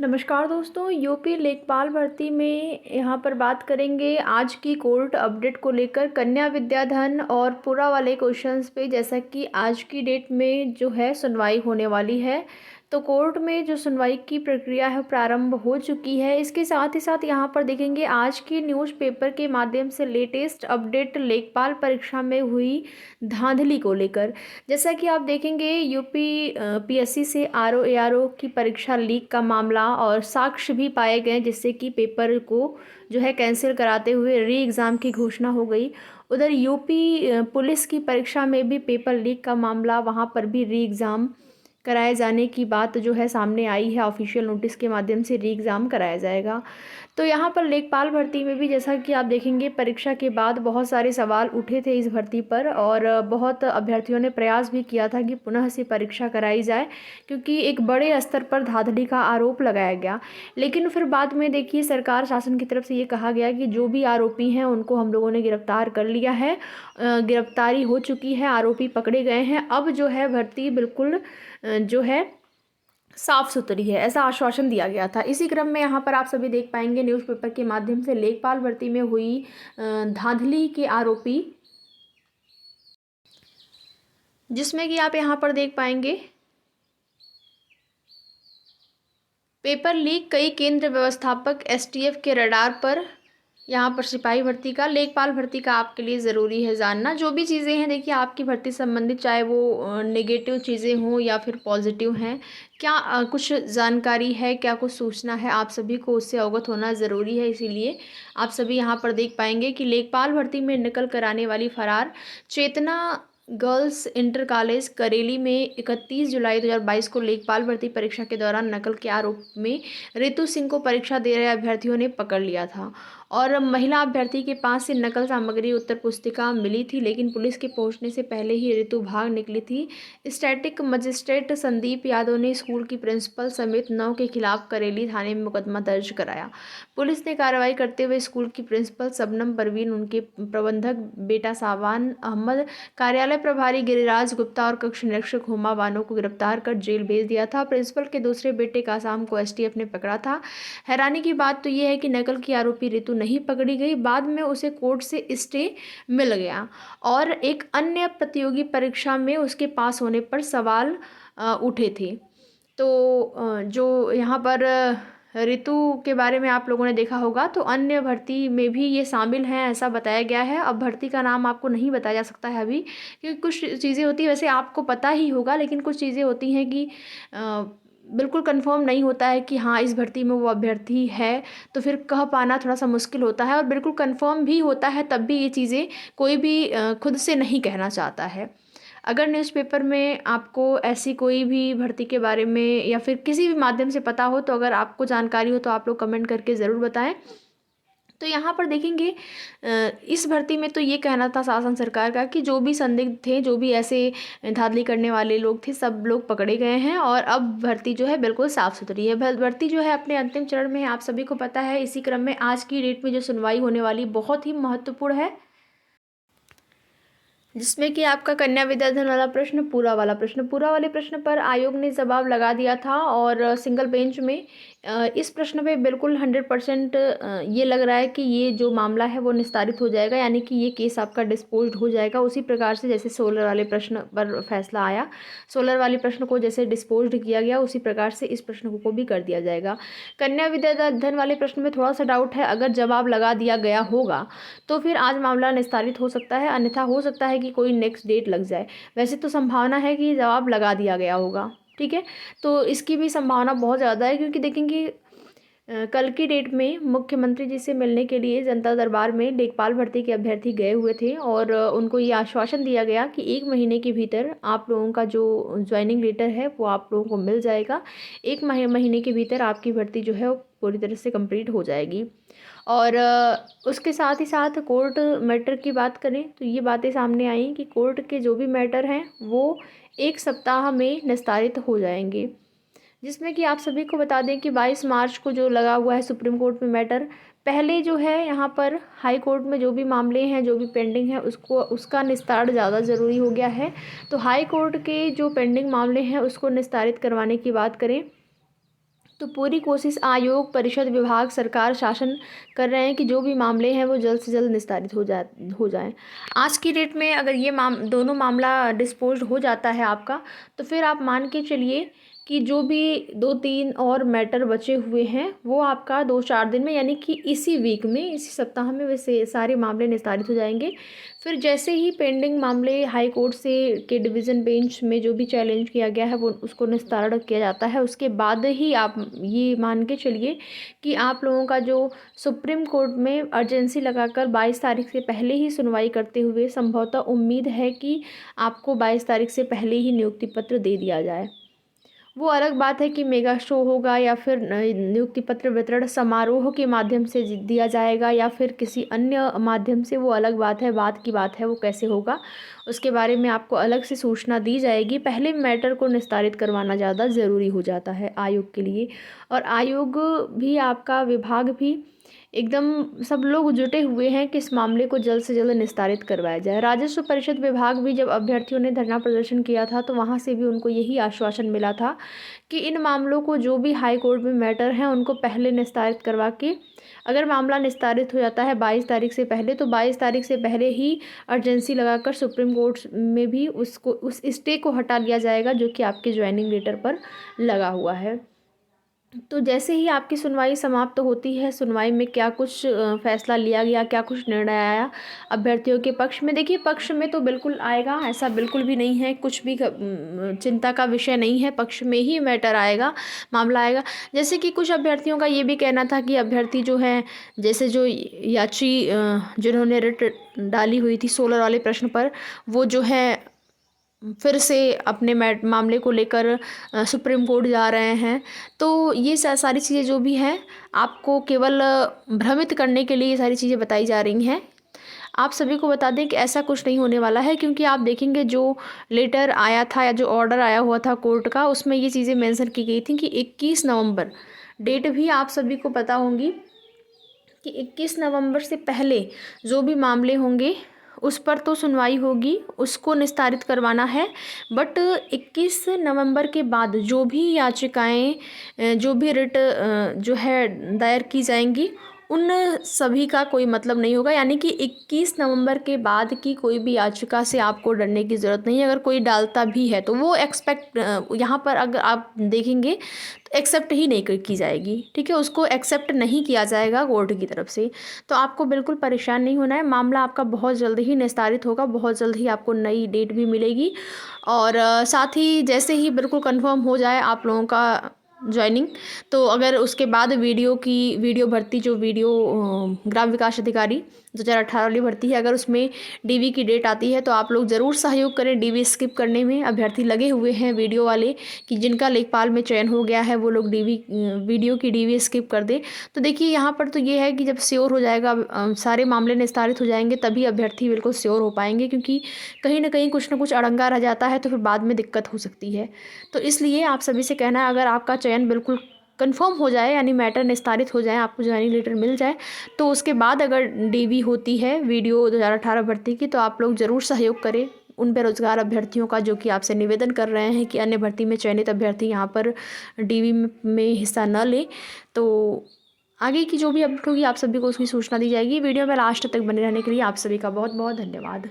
नमस्कार दोस्तों, यूपी लेखपाल भर्ती में यहाँ पर बात करेंगे आज की कोर्ट अपडेट को लेकर कन्या विद्याधन और पूरा वाले क्वेश्चंस पे। जैसा कि आज की डेट में जो है सुनवाई होने वाली है, तो कोर्ट में जो सुनवाई की प्रक्रिया है प्रारंभ हो चुकी है। इसके साथ ही साथ यहाँ पर देखेंगे आज के न्यूज़पेपर के माध्यम से लेटेस्ट अपडेट लेखपाल परीक्षा में हुई धांधली को लेकर। जैसा कि आप देखेंगे यूपी पीएससी से आरओ एआरओ की परीक्षा लीक का मामला और साक्ष्य भी पाए गए, जिससे कि पेपर को जो है कैंसिल कराते हुए री एग्ज़ाम की घोषणा हो गई। उधर यूपी पुलिस की परीक्षा में भी पेपर लीक का मामला, वहाँ पर भी री एग्ज़ाम कराए जाने की बात जो है सामने आई है। ऑफिशियल नोटिस के माध्यम से री एग्ज़ाम कराया जाएगा। तो यहाँ पर लेखपाल भर्ती में भी जैसा कि आप देखेंगे परीक्षा के बाद बहुत सारे सवाल उठे थे इस भर्ती पर, और बहुत अभ्यर्थियों ने प्रयास भी किया था कि पुनः से परीक्षा कराई जाए, क्योंकि एक बड़े स्तर पर धांधली का आरोप लगाया गया। लेकिन फिर बाद में देखिए सरकार शासन की तरफ से ये कहा गया कि जो भी आरोपी हैं उनको हम लोगों ने गिरफ्तार कर लिया है, गिरफ्तारी हो चुकी है, आरोपी पकड़े गए हैं। अब जो है भर्ती बिल्कुल जो है साफ सुथरी है, ऐसा आश्वासन दिया गया था। इसी क्रम में यहाँ पर आप सभी देख पाएंगे न्यूज़पेपर के माध्यम से लेखपाल भर्ती में हुई धांधली के आरोपी, जिसमें कि आप यहाँ पर देख पाएंगे पेपर लीक, कई केंद्र व्यवस्थापक एसटीएफ के रडार पर। यहाँ पर सिपाही भर्ती का, लेखपाल भर्ती का आपके लिए ज़रूरी है जानना। जो भी चीज़ें हैं देखिए आपकी भर्ती संबंधित, चाहे वो नेगेटिव चीज़ें हों या फिर पॉजिटिव हैं, क्या कुछ जानकारी है, क्या कुछ सूचना है, आप सभी को उससे अवगत होना ज़रूरी है। इसीलिए आप सभी यहाँ पर देख पाएंगे कि लेखपाल भर्ती में नकल कराने वाली फरार चेतना गर्ल्स इंटर कॉलेज करेली में 31 जुलाई 2022 को लेखपाल भर्ती परीक्षा के दौरान नकल के आरोप में रितु सिंह को परीक्षा दे रहे अभ्यर्थियों ने पकड़ लिया था। और महिला अभ्यर्थी के पास से नकल सामग्री उत्तर पुस्तिका मिली थी, लेकिन पुलिस के पहुंचने से पहले ही रितु भाग निकली थी। स्टैटिक मजिस्ट्रेट संदीप यादव ने स्कूल की प्रिंसिपल समेत 9 के खिलाफ करेली थाने में मुकदमा दर्ज कराया। पुलिस ने कार्रवाई करते हुए स्कूल की प्रिंसिपल सबनम परवीन, उनके प्रबंधक बेटा सावान अहमद, कार्यालय प्रभारी गिरिराज गुप्ता और कक्ष निरीक्षक हुमा बानो को गिरफ्तार कर जेल भेज दिया था। प्रिंसिपल के दूसरे बेटे कासाम को एसटीएफ ने पकड़ा था। हैरानी की बात तो यह है कि नकल की आरोपी रितु नहीं पकड़ी गई, बाद में उसे कोर्ट से स्टे मिल गया और एक अन्य प्रतियोगी परीक्षा में उसके पास होने पर सवाल उठे थे। तो जो यहाँ पर ऋतु के बारे में आप लोगों ने देखा होगा, तो अन्य भर्ती में भी ये शामिल हैं ऐसा बताया गया है। अब भर्ती का नाम आपको नहीं बताया जा सकता है अभी, क्योंकि कुछ चीज़ें होती हैं, वैसे आपको पता ही होगा, लेकिन कुछ चीज़ें होती हैं कि बिल्कुल कंफर्म नहीं होता है कि हाँ इस भर्ती में वो अभ्यर्थी है, तो फिर कह पाना थोड़ा सा मुश्किल होता है। और बिल्कुल कंफर्म भी होता है तब भी ये चीज़ें कोई भी खुद से नहीं कहना चाहता है। अगर न्यूज़पेपर में आपको ऐसी कोई भी भर्ती के बारे में या फिर किसी भी माध्यम से पता हो, तो अगर आपको जानकारी हो तो आप लोग कमेंट करके ज़रूर बताएं। तो यहाँ पर देखेंगे इस भर्ती में तो ये कहना था शासन सरकार का कि जो भी संदिग्ध थे, जो भी ऐसे धांधली करने वाले लोग थे, सब लोग पकड़े गए हैं और अब भर्ती जो है बिल्कुल साफ़ सुथरी है। भर्ती जो है अपने अंतिम चरण में है, आप सभी को पता है। इसी क्रम में आज की डेट में जो सुनवाई होने वाली बहुत ही महत्वपूर्ण है, जिसमें कि आपका कन्या विद्याधन वाला प्रश्न, पूरा वाले प्रश्न पर आयोग ने जवाब लगा दिया था। और सिंगल बेंच में इस प्रश्न पे बिल्कुल 100% ये लग रहा है कि ये जो मामला है वो निस्तारित हो जाएगा, यानी कि ये केस आपका डिस्पोज्ड हो जाएगा। उसी प्रकार से जैसे सोलर वाले प्रश्न पर फैसला आया, सोलर वाले प्रश्न को जैसे डिस्पोज्ड किया गया, उसी प्रकार से इस प्रश्न को भी कर दिया जाएगा। कन्या विद्याधन वाले प्रश्न में थोड़ा सा डाउट है, अगर जवाब लगा दिया गया होगा तो फिर आज मामला निस्तारित हो सकता है, अन्यथा हो सकता है कि कोई नेक्स्ट डेट लग जाए। वैसे तो संभावना है कि जवाब लगा दिया गया होगा, ठीक है, तो इसकी भी संभावना बहुत ज़्यादा है, क्योंकि देखेंगे कल की डेट में मुख्यमंत्री जी से मिलने के लिए जनता दरबार में लेखपाल भर्ती के अभ्यर्थी गए हुए थे और उनको ये आश्वासन दिया गया कि 1 महीने के भीतर आप लोगों का जो ज्वाइनिंग लेटर है वो आप लोगों को मिल जाएगा। 1 महीने के भीतर आपकी भर्ती जो है वो पूरी तरह से कंप्लीट हो जाएगी। और उसके साथ ही साथ कोर्ट मैटर की बात करें तो ये बातें सामने आई कि कोर्ट के जो भी मैटर हैं वो 1 सप्ताह में निस्तारित हो जाएंगे। जिसमें कि आप सभी को बता दें कि 22 मार्च को जो लगा हुआ है सुप्रीम कोर्ट में मैटर, पहले जो है यहाँ पर हाई कोर्ट में जो भी मामले हैं, जो भी पेंडिंग है, उसका निस्तार ज़्यादा ज़रूरी हो गया है। तो हाई कोर्ट के जो पेंडिंग मामले हैं उसको निस्तारित करवाने की बात करें तो पूरी कोशिश आयोग, परिषद, विभाग, सरकार, शासन कर रहे हैं कि जो भी मामले हैं वो जल्द से जल्द निस्तारित हो जाएं। आज की डेट में अगर ये दोनों मामला डिस्पोज्ड हो जाता है आपका, तो फिर आप मान के चलिए कि जो भी 2-3 और मैटर बचे हुए हैं वो आपका 2-4 दिन में, यानी कि इसी वीक में, इसी सप्ताह में वैसे सारे मामले निस्तारित हो जाएंगे। फिर जैसे ही पेंडिंग मामले हाई कोर्ट से के डिवीज़न बेंच में जो भी चैलेंज किया गया है वो उसको निस्तारण किया जाता है, उसके बाद ही आप ये मान के चलिए कि आप लोगों का जो सुप्रीम कोर्ट में अर्जेंसी लगाकर 22 तारीख से पहले ही सुनवाई करते हुए संभवतः उम्मीद है कि आपको 22 तारीख से पहले ही नियुक्ति पत्र दे दिया जाए। वो अलग बात है कि मेगा शो होगा या फिर नियुक्ति पत्र वितरण समारोह के माध्यम से दिया जाएगा या फिर किसी अन्य माध्यम से, वो अलग बात है, बात की बात है वो कैसे होगा उसके बारे में आपको अलग से सूचना दी जाएगी। पहले मैटर को निस्तारित करवाना ज़्यादा ज़रूरी हो जाता है आयोग के लिए, और आयोग भी, आपका विभाग भी, एकदम सब लोग जुटे हुए हैं कि इस मामले को जल्द से जल्द निस्तारित करवाया जाए। राजस्व परिषद विभाग भी, जब अभ्यर्थियों ने धरना प्रदर्शन किया था तो वहाँ से भी उनको यही आश्वासन मिला था कि इन मामलों को, जो भी हाई कोर्ट में मैटर हैं उनको पहले निस्तारित करवा के, अगर मामला निस्तारित हो जाता है 22 तारीख से पहले, तो 22 तारीख से पहले ही अर्जेंसी लगाकर सुप्रीम कोर्ट में भी उसको, उस स्टे को हटा लिया जाएगा जो कि आपके ज्वाइनिंग लेटर पर लगा हुआ है। तो जैसे ही आपकी सुनवाई समाप्त होती है, सुनवाई में क्या कुछ फैसला लिया गया, क्या कुछ निर्णय आया अभ्यर्थियों के पक्ष में, देखिए पक्ष में तो बिल्कुल आएगा, ऐसा बिल्कुल भी नहीं है, कुछ भी चिंता का विषय नहीं है, पक्ष में ही मैटर आएगा, मामला आएगा। जैसे कि कुछ अभ्यर्थियों का ये भी कहना था कि अभ्यर्थी जो है, जैसे जो याची जिन्होंने रिट डाली हुई थी 16 वाले प्रश्न पर, वो जो है फिर से अपने मामले को लेकर सुप्रीम कोर्ट जा रहे हैं। तो ये सारी चीज़ें जो भी हैं आपको केवल भ्रमित करने के लिए ये सारी चीज़ें बताई जा रही हैं। आप सभी को बता दें कि ऐसा कुछ नहीं होने वाला है, क्योंकि आप देखेंगे जो लेटर आया था या जो ऑर्डर आया हुआ था कोर्ट का, उसमें ये चीज़ें मेंशन की गई थी कि 21 नवंबर, डेट भी आप सभी को पता होंगी कि 21 नवंबर से पहले जो भी मामले होंगे उस पर तो सुनवाई होगी, उसको निस्तारित करवाना है। बट 21 नवंबर के बाद जो भी याचिकाएं, जो भी रिट जो है दायर की जाएंगी, उन सभी का कोई मतलब नहीं होगा। यानी कि 21 नवंबर के बाद की कोई भी याचिका से आपको डरने की ज़रूरत नहीं है। अगर कोई डालता भी है तो वो यहाँ पर अगर आप देखेंगे तो एक्सेप्ट ही नहीं की जाएगी, ठीक है, उसको एक्सेप्ट नहीं किया जाएगा कोर्ट की तरफ से। तो आपको बिल्कुल परेशान नहीं होना है, मामला आपका बहुत जल्द ही निस्तारित होगा, बहुत जल्द ही आपको नई डेट भी मिलेगी। और साथ ही जैसे ही बिल्कुल कंफर्म हो जाए आप लोगों का ज्वाइनिंग, तो अगर उसके बाद वीडियो भर्ती, जो ग्राम विकास अधिकारी 2018 वाली भर्ती है, अगर उसमें डीवी की डेट आती है तो आप लोग ज़रूर सहयोग करें डीवी स्किप करने में। अभ्यर्थी लगे हुए हैं वीडियो वाले कि जिनका लेखपाल में चयन हो गया है वो लोग वीडियो की डीवी स्किप कर दें। तो देखिए यहाँ पर तो ये है कि जब श्योर हो जाएगा, सारे मामले निस्तारित हो जाएंगे, तभी अभ्यर्थी बिल्कुल श्योर हो पाएंगे, क्योंकि कहीं ना कहीं कुछ ना कुछ अड़ंगा रह जाता है तो फिर बाद में दिक्कत हो सकती है। तो इसलिए आप सभी से कहना है, अगर आपका चयन बिल्कुल कंफर्म हो जाए, यानी मैटर निस्तारित हो जाए, आपको ज्वाइनिंग लेटर मिल जाए, तो उसके बाद अगर डीवी होती है वीडियो 2018 भर्ती की, तो आप लोग ज़रूर सहयोग करें उन बेरोजगार अभ्यर्थियों का जो कि आपसे निवेदन कर रहे हैं कि अन्य भर्ती में चयनित अभ्यर्थी यहाँ पर डीवी में हिस्सा न लें। तो आगे की जो भी अपडेट होगी आप सभी को उसकी सूचना दी जाएगी। वीडियो में लास्ट तक बने रहने के लिए आप सभी का बहुत बहुत धन्यवाद।